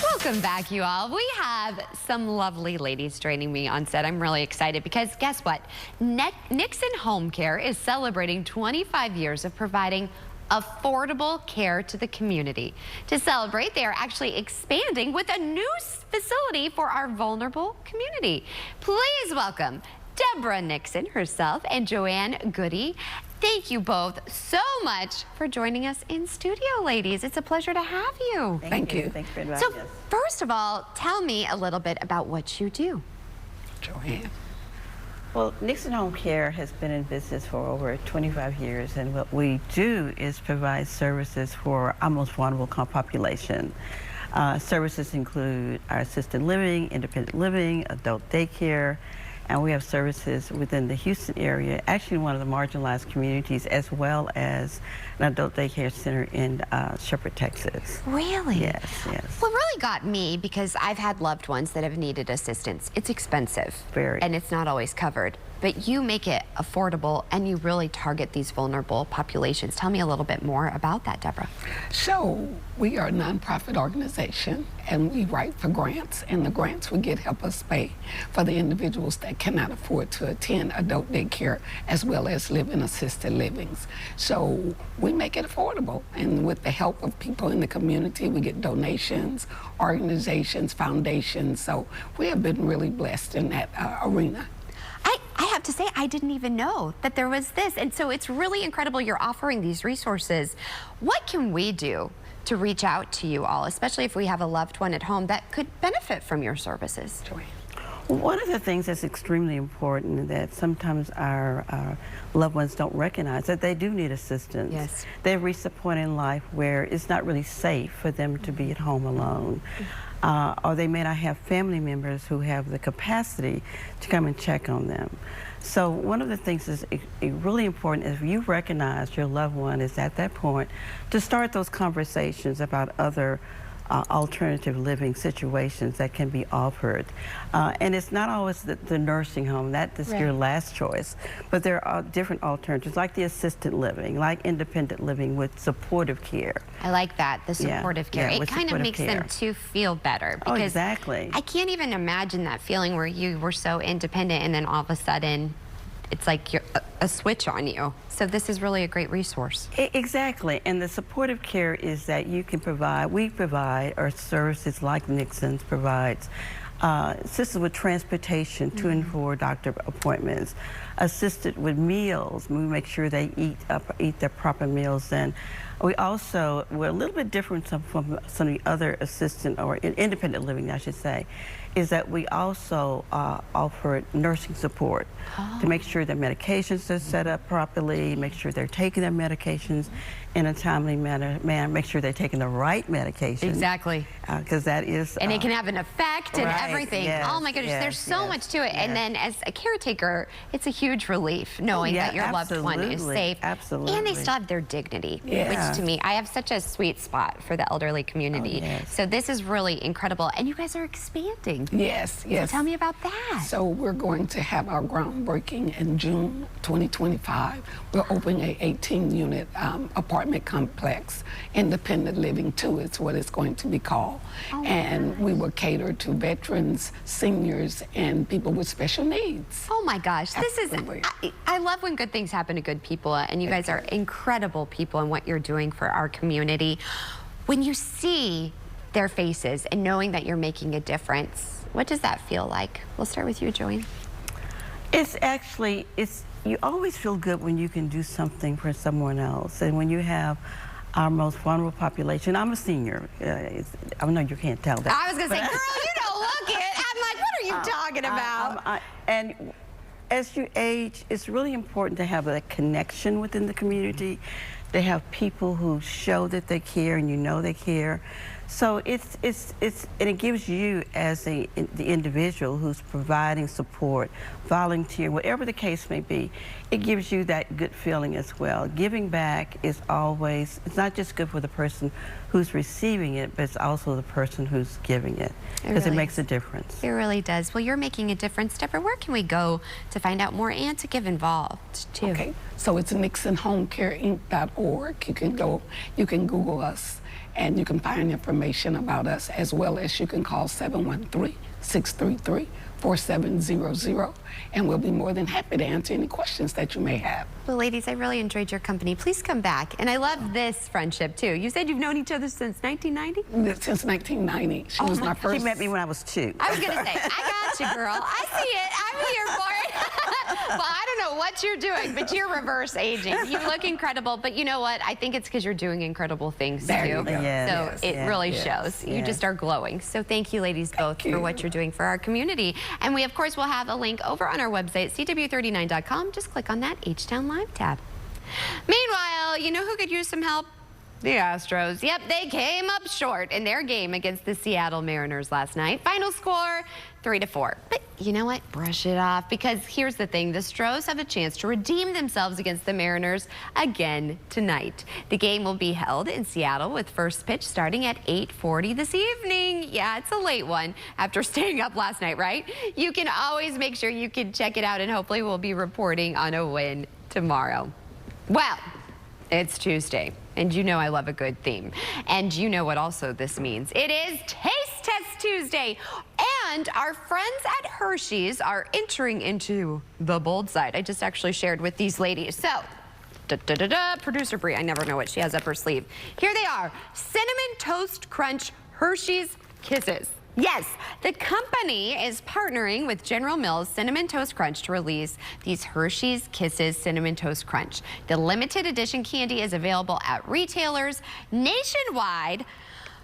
Welcome back, you all. We have some lovely ladies joining me on set. I'm really excited because guess what? Nixon Home Care is celebrating 25 years of providing affordable care to the community. To celebrate, they are actually expanding with a new facility for our vulnerable community. Please welcome Deborah Nixon herself and Joanne Goody. Thank you both so much for joining us in studio, ladies. It's a pleasure to have you. Thank you. Thanks for inviting us. So first of all, tell me a little bit about what you do. Joanne. Well, Nixon Home Care has been in business for over 25 years, and what we do is provide services for our most vulnerable population. Services include our assisted living, independent living, adult daycare, and we have services within the Houston area, actually one of the marginalized communities, as well as an adult daycare center in Shepherd, Texas. Really? Yes, yes. What really got me, because I've had loved ones that have needed assistance, it's expensive. Very. And it's not always covered. But you make it affordable and you really target these vulnerable populations. Tell me a little bit more about that, Deborah. So we are a nonprofit organization and we write for grants, and the grants we get help us pay for the individuals that cannot afford to attend adult daycare as well as live in assisted livings. So we make it affordable, and with the help of people in the community, we get donations, organizations, foundations. So we have been really blessed in that arena. I have to say, I didn't even know that there was this. And so it's really incredible you're offering these resources. What can we do to reach out to you all, especially if we have a loved one at home that could benefit from your services? One of the things that's extremely important that sometimes our loved ones don't recognize, that they do need assistance. Yes. They've reached a point in life where it's not really safe for them to be at home alone. Or they may not have family members who have the capacity to come and check on them. So one of the things that's really important is if you recognize your loved one is at that point, to start those conversations about other alternative living situations that can be offered. And it's not always the nursing home, that's your last choice, but there are different alternatives like the assisted living, like independent living with supportive care. I like that, the supportive care. It kind of makes them to feel better. Because exactly. I can't even imagine that feeling where you were so independent and then all of a sudden it's like a switch on you. So this is really a great resource. Exactly, and the supportive care is that you can provide, we provide, or services like Nixon's provides, assisted with transportation to and for doctor appointments, assisted with meals. We make sure they eat their proper meals, and we also, we're a little bit different from some of the other assistant or independent living, I should say, is that we also offer nursing support to make sure their medications are set up properly, make sure they're taking their medications in a timely manner, make sure they're taking the right medication. Exactly. Because that is... and it can have an effect and everything. Yes, oh my goodness, there's so much to it. yes. And then as a caretaker, it's a huge relief knowing that your loved one is safe. Absolutely. And they still have their dignity, which to me, I have such a sweet spot for the elderly community. So this is really incredible. And you guys are expanding. Yes, yes. So tell me about that. So we're going to have our groundbreaking in June 2025. We're opening a 18-unit apartment complex, independent living 2 is what it's going to be called. And we will cater to veterans, seniors, and people with special needs. Oh my gosh, this is, I love when good things happen to good people, and you guys are incredible people in what you're doing for our community. When you see their faces and knowing that you're making a difference, what does that feel like? We'll start with you, Joanne. It's actually, you always feel good when you can do something for someone else. And when you have our most vulnerable population, I'm a senior. I know you can't tell that. I was going to say, girl, you don't look it. I'm like, what are you talking about? And as you age, it's really important to have a connection within the community, to have people who show that they care and you know they care. So and it gives you as the individual who's providing support, volunteer, whatever the case may be, it gives you that good feeling as well. Giving back is always, it's not just good for the person who's receiving it, but it's also the person who's giving it, because it makes a difference. It really does. Well, you're making a difference. Deborah, where can we go to find out more and to get involved too? Okay, so it's NixonHomeCareInc.org. You can Google us, and you can find information about us, as well as you can call 713-633-4700, and we'll be more than happy to answer any questions that you may have. Well, ladies, I really enjoyed your company. Please come back. And I love this friendship, too. You said you've known each other since 1990? Since 1990. She was my first... She met me when I was 2. I was going to say, I got you, girl. I see it. I'm here for it. Well, I don't know what you're doing, but you're reverse aging. You look incredible, but you know what? I think it's because you're doing incredible things, there too. You go. Yes, so it really shows. You just are glowing. So thank you, ladies, both for what you're doing for our community. And we, of course, will have a link over on our website, CW39.com. Just click on that H-Town Live tab. Meanwhile, you know who could use some help? The Astros. Yep, they came up short in their game against the Seattle Mariners last night. Final score, 3-4. But you know what? Brush it off, because here's the thing. The Stros have a chance to redeem themselves against the Mariners again tonight. The game will be held in Seattle with first pitch starting at 8:40 this evening. Yeah, it's a late one after staying up last night, right? You can always make sure you can check it out, and hopefully we'll be reporting on a win tomorrow. Well, it's Tuesday, and you know I love a good theme. And you know what also this means. It is Taste Test Tuesday, and our friends at Hershey's are entering into the bold side. I just actually shared with these ladies. So, producer Brie, I never know what she has up her sleeve. Here they are, Cinnamon Toast Crunch Hershey's Kisses. Yes, the company is partnering with General Mills Cinnamon Toast Crunch to release these Hershey's Kisses Cinnamon Toast Crunch. The limited edition candy is available at retailers nationwide.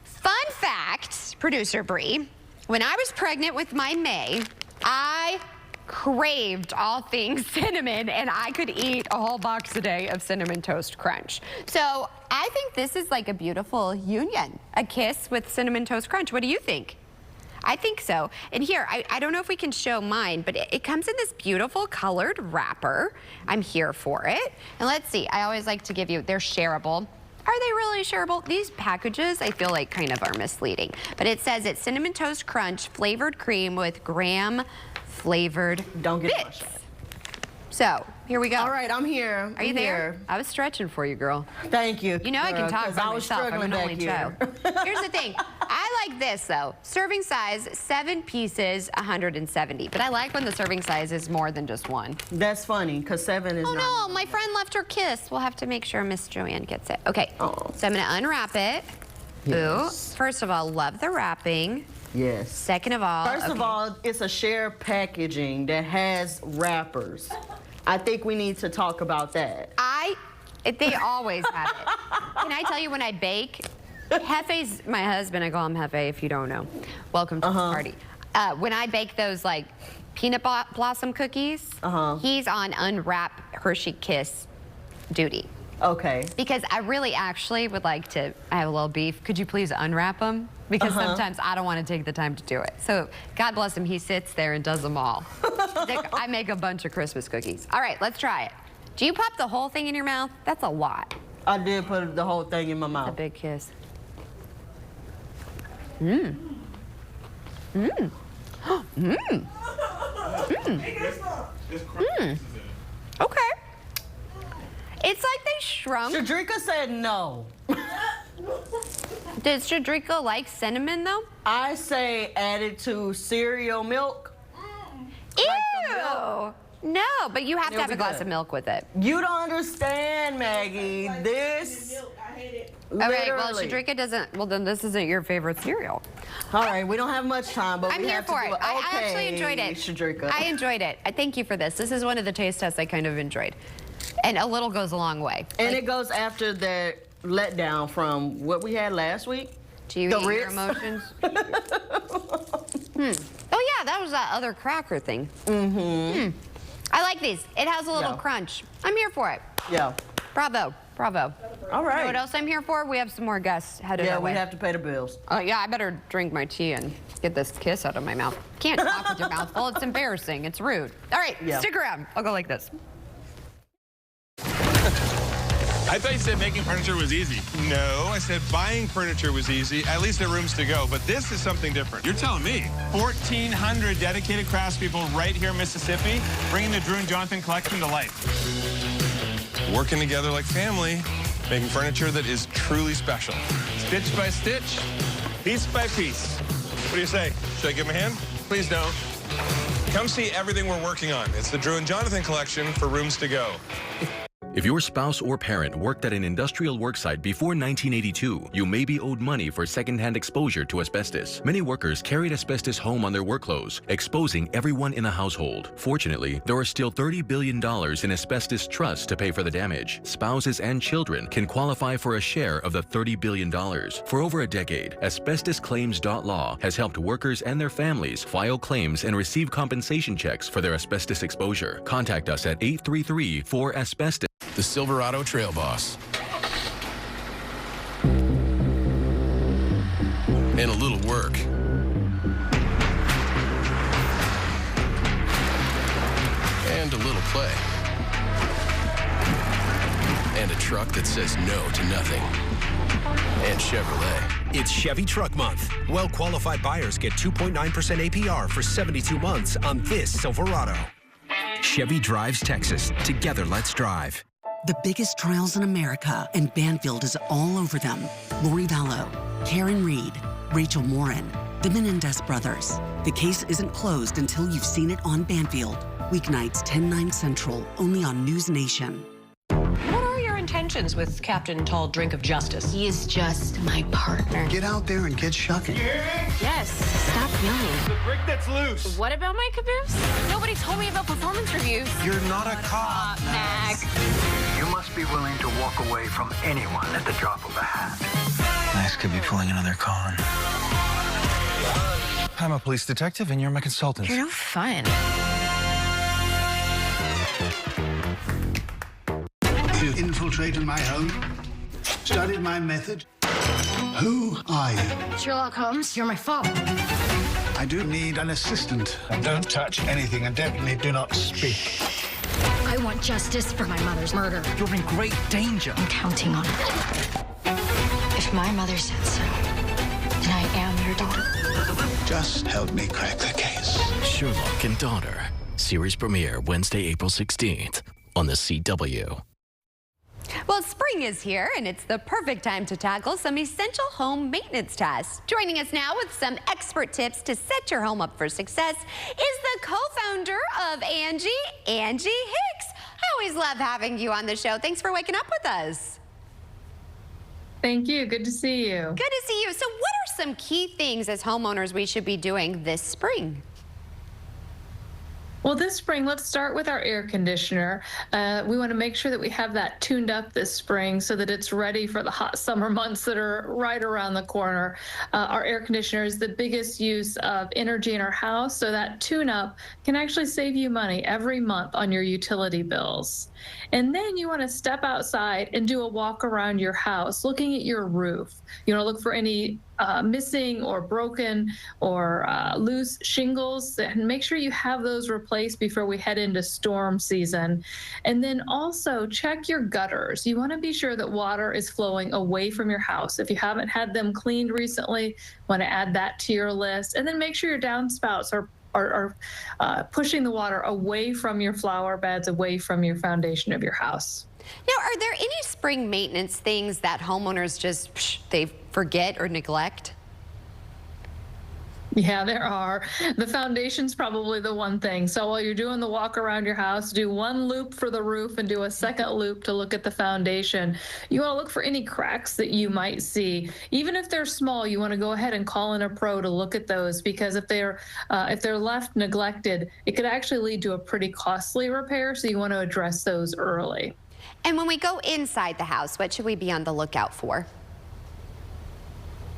Fun fact, producer Brie, when I was pregnant with my May, I craved all things cinnamon, and I could eat a whole box a day of Cinnamon Toast Crunch. So I think this is like a beautiful union, a kiss with Cinnamon Toast Crunch. What do you think? I think so. And here, I don't know if we can show mine, but it comes in this beautiful colored wrapper. I'm here for it. And let's see, I always like to give you, they're shareable. Are they really shareable? These packages, I feel like, kind of are misleading. But it says it's Cinnamon Toast Crunch flavored cream with graham flavored bits. So, here we go. All right, I'm here. Are you there? I was stretching for you, girl. Thank you. You know I can talk by I was myself. I'm struggling an back only here. child. Here's the thing. I like this, though. Serving size, 7 pieces, 170. But I like when the serving size is more than just one. That's funny, because 7 is Oh, not. no, my friend left her kiss. We'll have to make sure Miss Joanne gets it. Okay, so I'm going to unwrap it. Yes. Ooh, first of all, love the wrapping. Yes. Second of all, First of all, it's a shared packaging that has wrappers. I think we need to talk about that. They always have it. Can I tell you, when I bake, Hefe's my husband. I call him Hefe if you don't know. Welcome to the party. When I bake those like peanut blossom cookies, he's on unwrap Hershey Kiss duty. Okay. Because I really actually would like to, I have a little beef. Could you please unwrap them? Because sometimes I don't want to take the time to do it. So God bless him, he sits there and does them all. I make a bunch of Christmas cookies. All right, let's try it. Do you pop the whole thing in your mouth? That's a lot. I did put the whole thing in my mouth. That's a big kiss. Mmm. Mmm. Mmm. Mmm. Okay. It's like they shrunk. Shadrika said no. Does Shadrika like cinnamon, though? I say add it to cereal milk. Ew! Like no, but you have to It'll have a be glass good. of milk with it. You don't understand, Maggie. This. Okay, well, Literally. Shadrika doesn't. Well, then this isn't your favorite cereal. All right, we don't have much time, but I'm we here have to for do it. I actually Okay, enjoyed it. Shadrika. I enjoyed it. I thank you for this. This is one of the taste tests I kind of enjoyed. And a little goes a long way. And it goes after the letdown from what we had last week. Do you The eat your Ritz. emotions? Oh, yeah, that was that other cracker thing. I like these. It has a little Yeah. crunch. I'm here for it. Yeah. Bravo. Bravo. All You right. know what else I'm here for? We have some more guests headed Yeah, our way. we have to pay the bills. Yeah, I better drink my tea and get this kiss out of my mouth. Can't talk with your mouth full. It's embarrassing. It's rude. All right, Yeah. stick around. I'll go like this. I thought you said making furniture was easy. No, I said buying furniture was easy, at least at Rooms to Go. But this is something different. You're telling me. 1,400 dedicated craftspeople right here in Mississippi, bringing the Drew and Jonathan collection to life. Working together like family, making furniture that is truly special. Stitch by stitch, piece by piece. What do you say? Should I give him a hand? Please don't. Come see everything we're working on. It's the Drew and Jonathan collection for Rooms to Go. If your spouse or parent worked at an industrial worksite before 1982, you may be owed money for secondhand exposure to asbestos. Many workers carried asbestos home on their work clothes, exposing everyone in the household. Fortunately, there are still $30 billion in asbestos trusts to pay for the damage. Spouses and children can qualify for a share of the $30 billion. For over a decade, AsbestosClaims.law has helped workers and their families file claims and receive compensation checks for their asbestos exposure. Contact us at 833-4-ASBESTOS. The Silverado Trail Boss. And a little work. And a little play. And a truck that says no to nothing. And Chevrolet. It's Chevy Truck Month. Well-qualified buyers get 2.9% APR for 72 months on this Silverado. Chevy drives Texas. Together, let's drive. The biggest trials in America, and Banfield is all over them. Lori Vallow, Karen Reed, Rachel Morin, the Menendez brothers. The case isn't closed until you've seen it on Banfield. Weeknights 10/9 Central, only on News Nation. What are your intentions with Captain Tall Drink of Justice? He is just my partner. Get out there and get shucking. Yes, stop yelling. The brick that's loose. What about my caboose? Nobody told me about performance reviews. You're not a cop. Mac. You must be willing to walk away from anyone at the drop of a hat. Nice could be pulling another con. I'm a police detective and you're my consultant. You're no fun. You infiltrated my home, studied my method. Who are you? Sherlock Holmes, you're my fault. I do need an assistant. And don't touch anything, and definitely do not speak. I want justice for my mother's murder. You're in great danger. I'm counting on it. If my mother said so, then I am your daughter. Just help me crack the case. Sherlock and Daughter. Series premiere Wednesday, April 16th on the CW. Well, spring is here, and it's the perfect time to tackle some essential home maintenance tasks. Joining us now with some expert tips to set your home up for success is the co-founder of Angie, Angie Hicks. I always love having you on the show. Thanks for waking up with us. Thank you. Good to see you. Good to see you. So what are some key things as homeowners we should be doing this spring? Well, this spring, let's start with our air conditioner. We want to make sure that we have that tuned up this spring so that it's ready for the hot summer months that are right around the corner. Our air conditioner is the biggest use of energy in our house, so that tune-up can actually save you money every month on your utility bills. And then you want to step outside and do a walk around your house, looking at your roof. You want to look for any missing or broken or loose shingles, and make sure you have those replaced before we head into storm season. And then also check your gutters. You want to be sure that water is flowing away from your house. If you haven't had them cleaned recently, want to add that to your list. And then make sure your downspouts are pushing the water away from your flower beds, away from your foundation of your house. Now, are there any spring maintenance things that homeowners just, they forget or neglect? Yeah, there are. The foundation's probably the one thing. So while you're doing the walk around your house, do one loop for the roof and do a second loop to look at the foundation. You want to look for any cracks that you might see. Even if they're small, you want to go ahead and call in a pro to look at those, because if they're left neglected, it could actually lead to a pretty costly repair. So you want to address those early. And when we go inside the house, what should we be on the lookout for?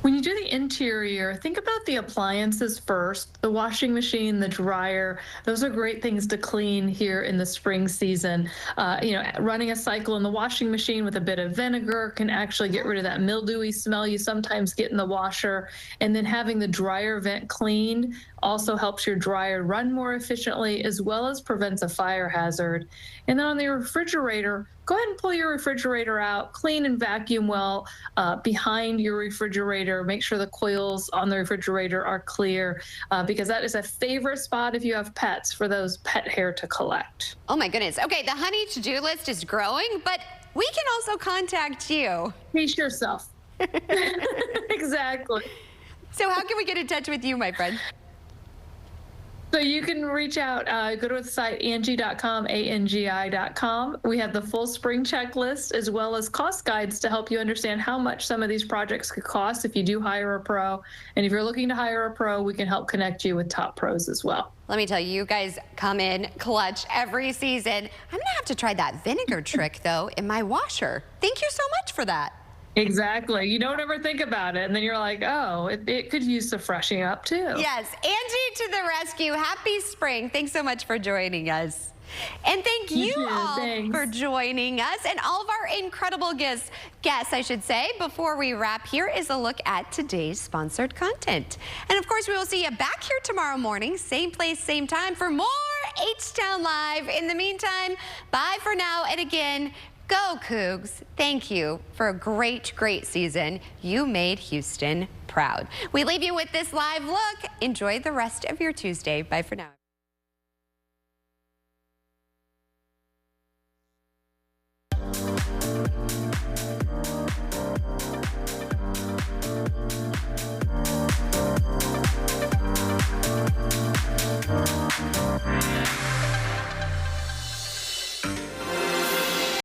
When you do the interior, think about the appliances first. The washing machine, the dryer, those are great things to clean here in the spring season. Running a cycle in the washing machine with a bit of vinegar can actually get rid of that mildewy smell you sometimes get in the washer. And then having the dryer vent cleaned also helps your dryer run more efficiently, as well as prevents a fire hazard. And then on the refrigerator, go ahead and pull your refrigerator out, clean and vacuum well behind your refrigerator. Make sure the coils on the refrigerator are clear, because that is a favorite spot if you have pets, for those pet hair to collect. Oh my goodness. Okay, the honey to-do list is growing, but we can also contact you. Pace yourself. Exactly. So how can we get in touch with you, my friend? So you can reach out, go to the site Angie.com, ANGI.com. We have the full spring checklist, as well as cost guides to help you understand how much some of these projects could cost if you do hire a pro. And if you're looking to hire a pro, we can help connect you with top pros as well. Let me tell you, you guys come in clutch every season. I'm gonna have to try that vinegar trick though in my washer. Thank you so much for that. Exactly. You don't ever think about it, and then you're like, oh, it could use some freshening up too. Yes, Angie to the rescue. Happy spring. Thanks so much for joining us. And thank you all for joining us, and all of our incredible guests, before we wrap, here is a look at today's sponsored content. And of course, we will see you back here tomorrow morning, same place, same time, for more H-Town Live. In the meantime, bye for now, and again, go Cougs. Thank you for a great, great season. You made Houston proud. We leave you with this live look. Enjoy the rest of your Tuesday. Bye for now.